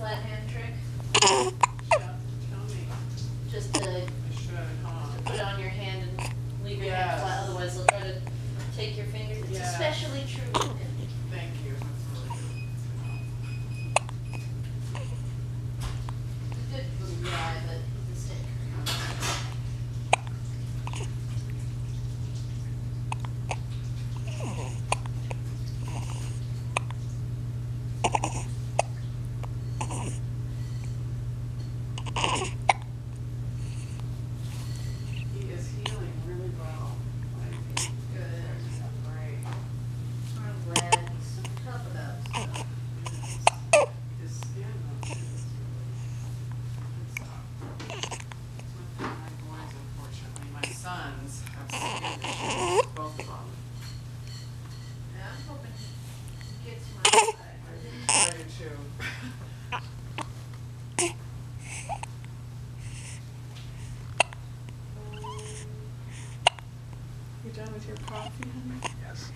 flat hand trick? Tell me. Just to I should, huh? put it on your hand and leave your hand Yes. flat, otherwise they'll try to take your fingers. It's Yes. especially true with women. Thank you. That's really Good little guy, but he's a stick. He is healing really well. I think. Good. He's great. I'm glad he's so tough about stuff. His skin, though, too, is really good stuff. It's not my boys, unfortunately. My sons have skin issues, both of them. Yeah, I'm hoping he gets my side. I do too. You done with your coffee, honey? Yes.